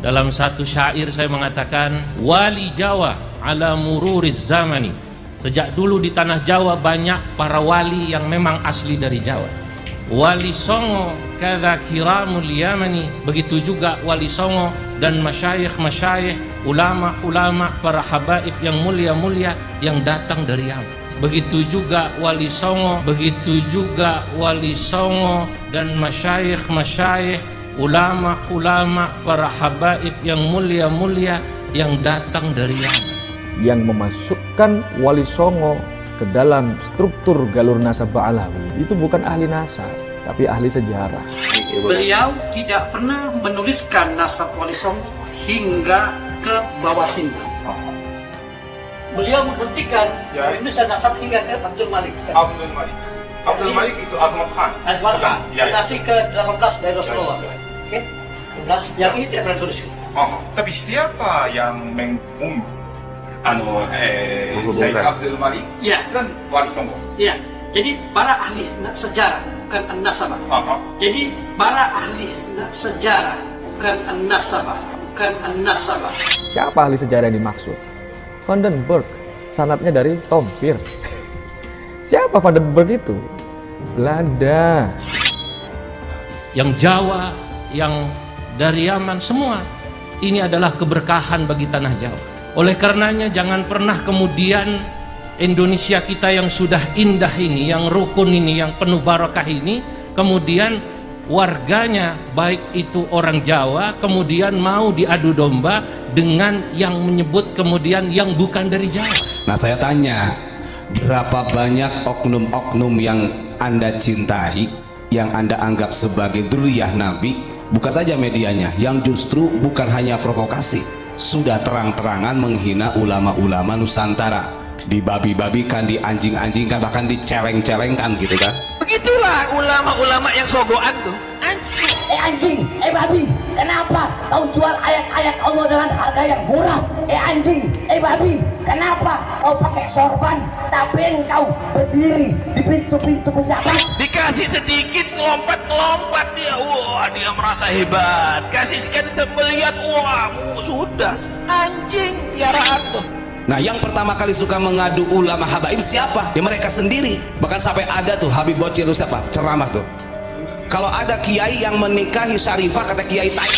Dalam satu syair saya mengatakan, wali Jawa ala mururiz zamani. Sejak dulu di tanah Jawa banyak para wali yang memang asli dari Jawa. Wali Songo kadza kiramul yamani. Begitu juga wali Songo dan masyayikh-masyayikh, ulama-ulama, para habaib yang mulia-mulia yang datang dari Yaman. Begitu juga wali Songo, begitu juga wali Songo dan masyayikh-masyayikh, ulama-ulama, para habaib yang mulia-mulia yang datang dari Yaman. Yang memasukkan wali Songo ke dalam struktur galur nasab Ba'alawi itu bukan ahli nasab, tapi ahli sejarah. Beliau tidak pernah menuliskan nasab wali Songo hingga ke bawah sini. Beliau menghentikan menuliskan nasab hingga ke Abdul Malik. Abdul Malik. Abdul Malik itu Azmat Khan. Azmat Khan. Generasi ke-18 dari Rasulullah. Oke. Yang ini tidak pernah tulis. Tapi siapa yang Said Abdul Malik dan wali Songo? Iya. Jadi para ahli sejarah bukan an-nasabah. Jadi para ahli sejarah bukan an-nasabah, bukan an-nasabah. Siapa ahli sejarah yang dimaksud? Van den Berg, sanadnya dari Tompir. Siapa Van den Berg itu? Belanda. Yang Jawa, yang dari Yaman, semua ini adalah keberkahan bagi tanah Jawa. Oleh karenanya jangan pernah kemudian Indonesia kita yang sudah indah ini, yang rukun ini, yang penuh barakah ini, kemudian warganya baik itu orang Jawa kemudian mau diadu domba dengan yang menyebut kemudian yang bukan dari Jawa. Nah, saya tanya, berapa banyak oknum-oknum yang Anda cintai, yang Anda anggap sebagai dzurriyyah Nabi, buka saja medianya, yang justru bukan hanya provokasi, sudah terang-terangan menghina ulama-ulama Nusantara, dibabi-babikan, dianjing-anjingkan, bahkan diceleng-celengkan gitu kan. Begitulah ulama-ulama yang sogokan tuh. Anjing, babi, kenapa kau jual ayat-ayat Allah dengan harga yang murah? Anjing, babi, kenapa kau pakai sorban tapi engkau berdiri di pintu-pintu pejabat? Dikasih sedikit ngelompat dia, wah dia merasa hebat. Kasih sekali melihat, wah sudah anjing piaraan tuh. Nah, yang pertama kali suka mengadu ulama habaib siapa? Ya mereka sendiri. Bahkan sampai ada tuh Habib Bocil itu siapa? Ceramah tuh. Kalau ada kiai yang menikahi Syarifah, kata kiai tai.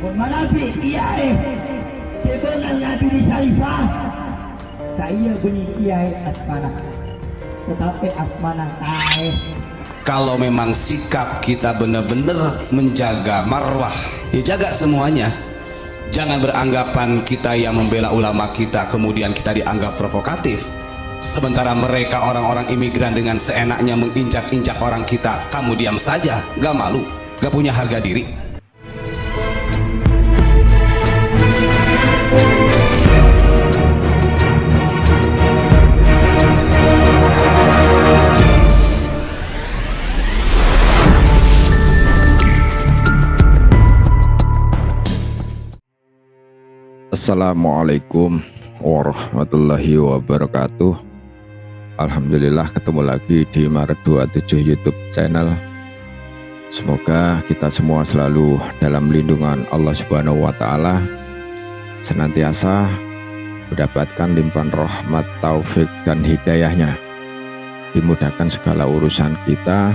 Menabi kiai sebenarnya Nabi di Syarifah. Saya bunyi kiai Asmana. Tetapi Asmana tai. Kalau memang sikap kita benar-benar menjaga marwah, ya jaga semuanya. Jangan beranggapan kita yang membela ulama kita kemudian kita dianggap provokatif, sementara mereka orang-orang imigran dengan seenaknya menginjak-injak orang kita, kamu diam saja, gak malu, gak punya harga diri. Assalamualaikum warahmatullahi wabarakatuh. Alhamdulillah ketemu lagi di Maret 27 YouTube channel. Semoga kita semua selalu dalam lindungan Allah Subhanahu wa Ta'ala, senantiasa mendapatkan limpahan rahmat, taufik dan hidayahnya, dimudahkan segala urusan kita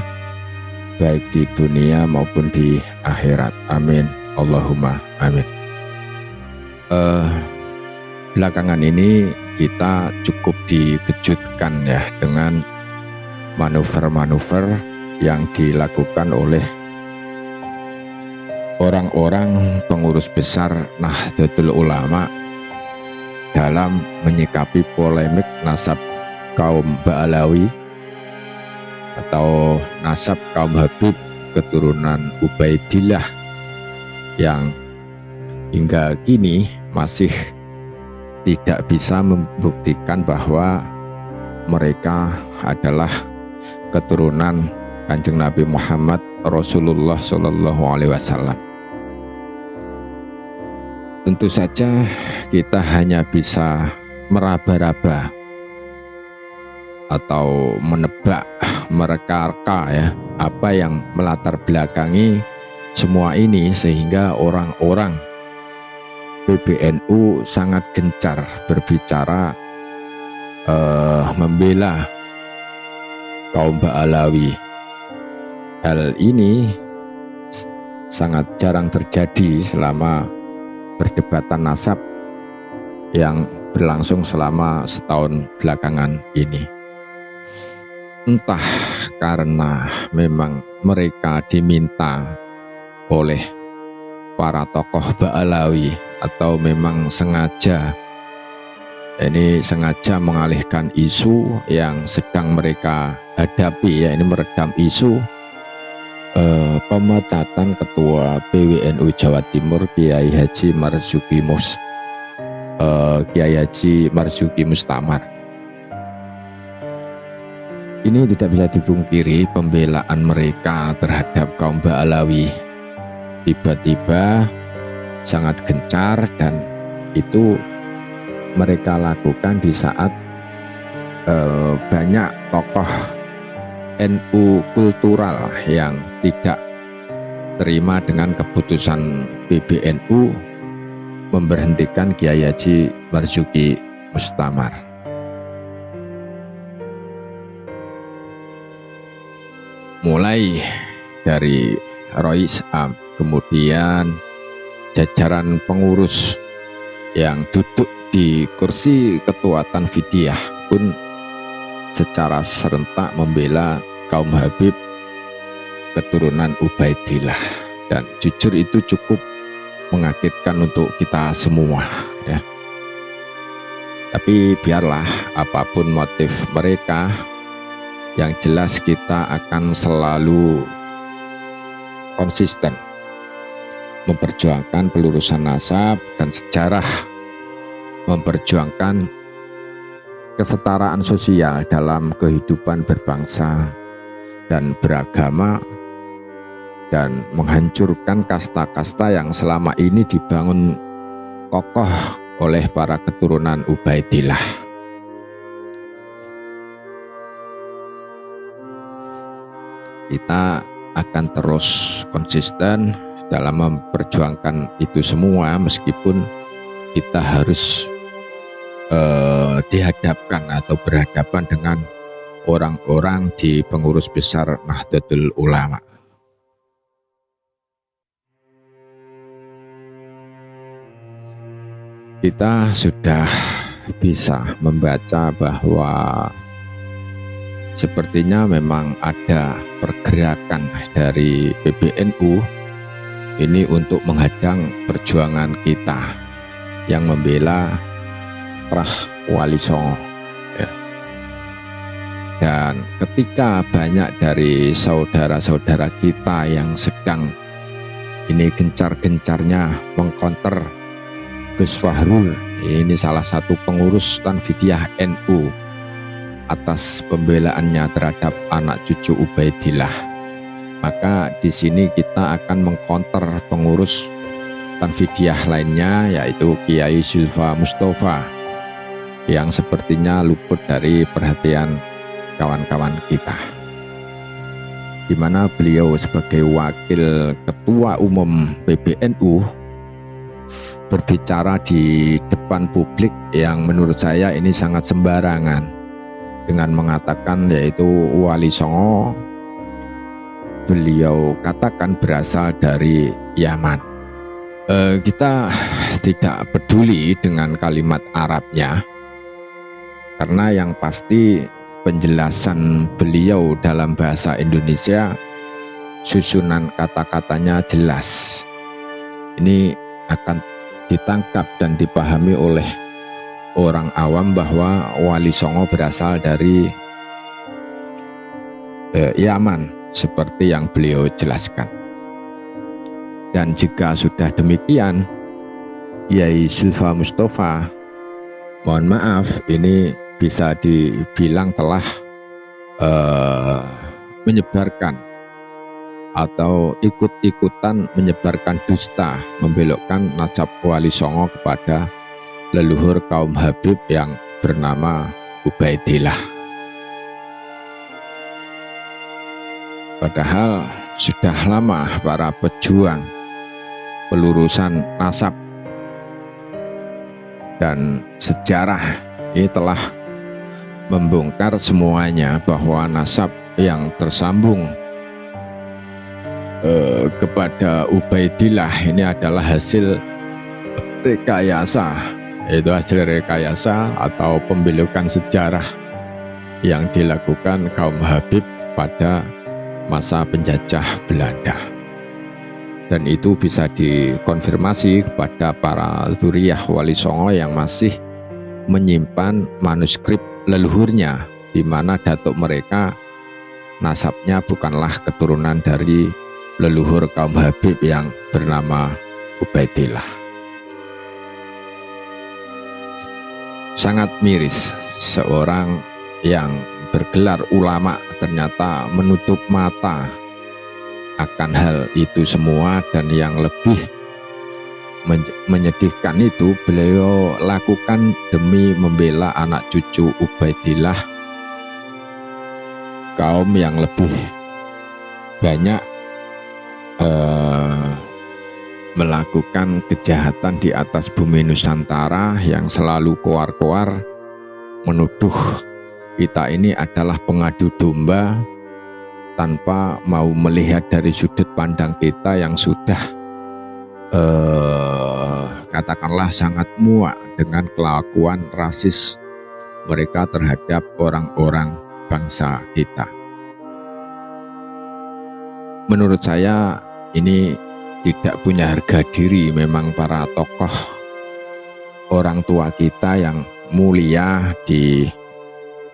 baik di dunia maupun di akhirat. Amin Allahumma amin. Belakangan ini kita cukup dikejutkan ya dengan manuver-manuver yang dilakukan oleh orang-orang pengurus besar Nahdlatul Ulama dalam menyikapi polemik nasab kaum Ba'alawi atau nasab kaum Habib keturunan Ubaidillah yang hingga kini masih tidak bisa membuktikan bahwa mereka adalah keturunan Kanjeng Nabi Muhammad Rasulullah Shallallahu Alaihi Wasallam. Tentu saja kita hanya bisa meraba-raba atau menebak, mereka ya, apa yang melatar belakangi semua ini sehingga orang-orang PBNU sangat gencar berbicara membela kaum Ba'alawi. Hal ini sangat jarang terjadi selama perdebatan nasab yang berlangsung selama setahun belakangan ini. Entah karena memang mereka diminta oleh para tokoh Ba'alawi atau memang sengaja mengalihkan isu yang sedang mereka hadapi, ya, ini meredam isu pemecatan Ketua PWNU Jawa Timur Kiai Haji Marzuki Mustamar. Ini tidak bisa dipungkiri pembelaan mereka terhadap kaum Ba'alawi tiba-tiba sangat gencar, dan itu mereka lakukan di saat banyak tokoh NU kultural yang tidak terima dengan keputusan PBNU memberhentikan Kiai Haji Marzuki Mustamar. Mulai dari Rois Am, kemudian jajaran pengurus yang duduk di kursi ketua Tanfidiyah pun secara serentak membela kaum Habib keturunan Ubaidillah, dan jujur itu cukup mengagetkan untuk kita semua, ya. Tapi biarlah apapun motif mereka, yang jelas kita akan selalu konsisten memperjuangkan pelurusan nasab dan sejarah, memperjuangkan kesetaraan sosial dalam kehidupan berbangsa dan beragama, dan menghancurkan kasta-kasta yang selama ini dibangun kokoh oleh para keturunan Ubaidillah. Kita akan terus konsisten dalam memperjuangkan itu semua, meskipun kita harus dihadapkan atau berhadapan dengan orang-orang di pengurus besar Nahdlatul Ulama. Kita sudah bisa membaca bahwa sepertinya memang ada pergerakan dari PBNU ini untuk menghadang perjuangan kita yang membela Prah Wali Songo, ya. Dan ketika banyak dari saudara-saudara kita yang sedang ini gencar-gencarnya mengkonter Gus Fahrul, ini salah satu pengurus Tanfidiyah NU, atas pembelaannya terhadap anak cucu Ubaidillah, maka di sini kita akan mengkonter pengurus Tanfidiyah lainnya, yaitu Kiai Zulfa Mustafa, yang sepertinya luput dari perhatian kawan-kawan kita, di mana beliau sebagai wakil ketua umum PBNU berbicara di depan publik yang menurut saya ini sangat sembarangan, dengan mengatakan yaitu Wali Songo beliau katakan berasal dari Yaman. Kita tidak peduli dengan kalimat Arabnya, karena yang pasti penjelasan beliau dalam bahasa Indonesia, susunan kata-katanya jelas. Ini akan ditangkap dan dipahami oleh orang awam bahwa Wali Songo berasal dari Yaman, seperti yang beliau jelaskan. Dan jika sudah demikian, Kiai Zulfa Mustafa, mohon maaf, ini bisa dibilang telah menyebarkan atau ikut-ikutan menyebarkan dusta, membelokkan nasab Wali Songo kepada leluhur kaum Habib yang bernama Ubaidillah. Padahal sudah lama para pejuang pelurusan nasab Dan sejarah ini telah membongkar semuanya bahwa nasab yang tersambung kepada Ubaidillah ini adalah hasil rekayasa, yaitu hasil rekayasa atau pembelokan sejarah yang dilakukan kaum Habib pada masa penjajah Belanda. Dan itu bisa dikonfirmasi kepada para dzuriyah Wali Songo yang masih menyimpan manuskrip leluhurnya, di mana datuk mereka nasabnya bukanlah keturunan dari leluhur kaum Habib yang bernama Ubaidillah. Sangat miris seorang yang bergelar ulama ternyata menutup mata akan hal itu semua, dan yang lebih menyedihkan itu beliau lakukan demi membela anak cucu Ubaidillah, kaum yang lebih banyak melakukan kejahatan di atas bumi Nusantara, yang selalu koar-koar menuduh kita ini adalah pengadu domba tanpa mau melihat dari sudut pandang kita yang sudah katakanlah sangat muak dengan kelakuan rasis mereka terhadap orang-orang bangsa kita. Menurut saya ini tidak punya harga diri memang para tokoh orang tua kita yang mulia di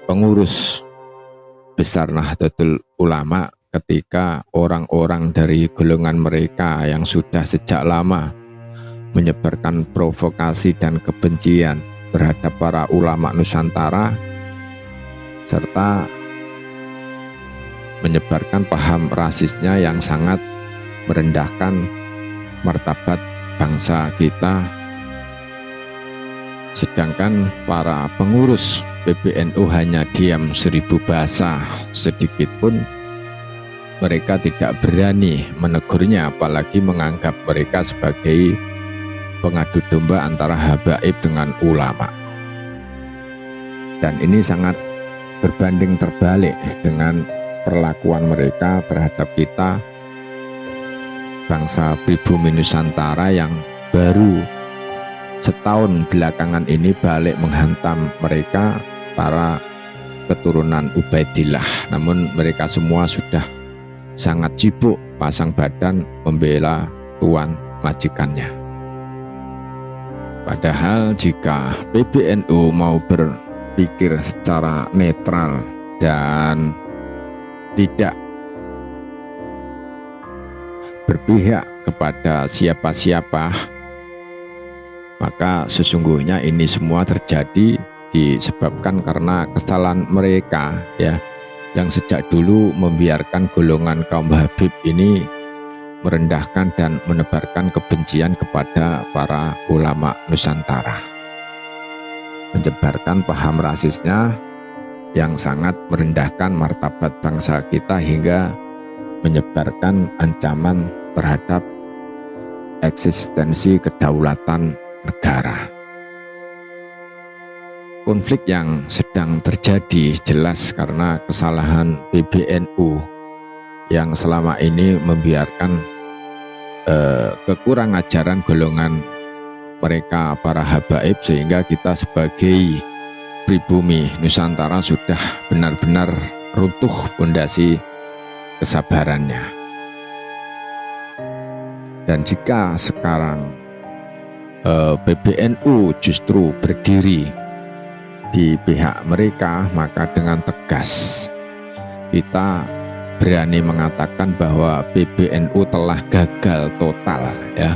pengurus besar Nahdlatul Ulama, ketika orang-orang dari golongan mereka yang sudah sejak lama menyebarkan provokasi dan kebencian terhadap para ulama Nusantara serta menyebarkan paham rasisnya yang sangat merendahkan martabat bangsa kita, sedangkan para pengurus PBNU hanya diam 1000 bahasa, sedikit pun mereka tidak berani menegurnya, apalagi menganggap mereka sebagai pengadu domba antara habaib dengan ulama. Dan ini sangat berbanding terbalik dengan perlakuan mereka terhadap kita bangsa pribumi Nusantara yang baru setahun belakangan ini balik menghantam mereka para keturunan Ubaidillah. Namun mereka semua sudah sangat sibuk pasang badan membela tuan majikannya. Padahal jika PBNU mau berpikir secara netral dan tidak berpihak kepada siapa-siapa, maka sesungguhnya ini semua terjadi disebabkan karena kesalahan mereka ya, yang sejak dulu membiarkan golongan kaum Habib ini merendahkan dan menebarkan kebencian kepada para ulama Nusantara, menyebarkan paham rasisnya yang sangat merendahkan martabat bangsa kita hingga menyebarkan ancaman terhadap eksistensi kedaulatan negara. Konflik yang sedang terjadi jelas karena kesalahan PBNU yang selama ini membiarkan kekurang ajaran golongan mereka para habaib, sehingga kita sebagai pribumi Nusantara sudah benar-benar runtuh pondasi kesabarannya. Dan jika sekarang PBNU justru berdiri di pihak mereka, maka dengan tegas kita berani mengatakan bahwa PBNU telah gagal total ya.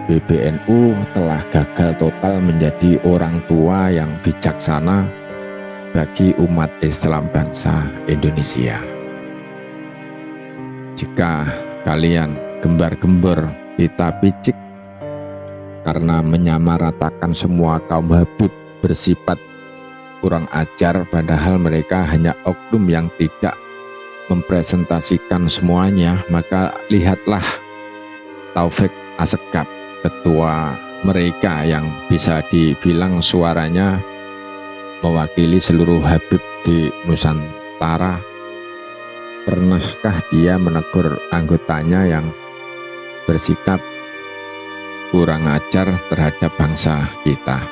PBNU telah gagal total menjadi orang tua yang bijaksana bagi umat Islam bangsa Indonesia. Jika kalian gembar-gembor kita picik karena menyamaratakan semua kaum Habib bersifat kurang ajar, padahal mereka hanya oknum yang tidak mempresentasikan semuanya, maka lihatlah Taufik Asegaf, ketua mereka yang bisa dibilang suaranya mewakili seluruh Habib di Nusantara, pernahkah dia menegur anggotanya yang bersikap kurang ajar terhadap bangsa kita?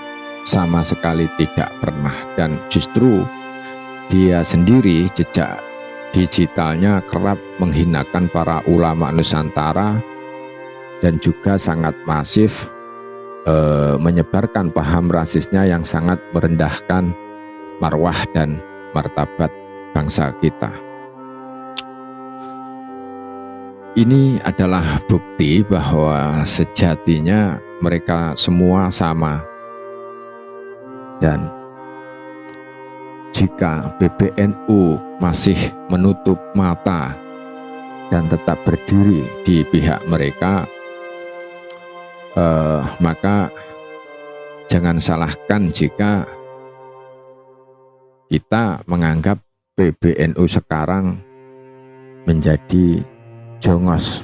Sama sekali tidak pernah. Dan justru dia sendiri jejak digitalnya kerap menghinakan para ulama Nusantara dan juga sangat masif menyebarkan paham rasisnya yang sangat merendahkan marwah dan martabat bangsa kita. Ini adalah bukti bahwa sejatinya mereka semua sama, dan jika PBNU masih menutup mata dan tetap berdiri di pihak mereka, maka jangan salahkan jika kita menganggap PBNU sekarang menjadi jongos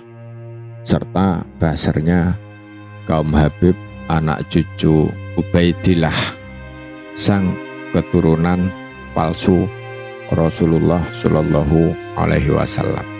serta basernya kaum Habib anak cucu Ubaidillah, sang keturunan palsu Rasulullah Shallallahu Alaihi Wasallam.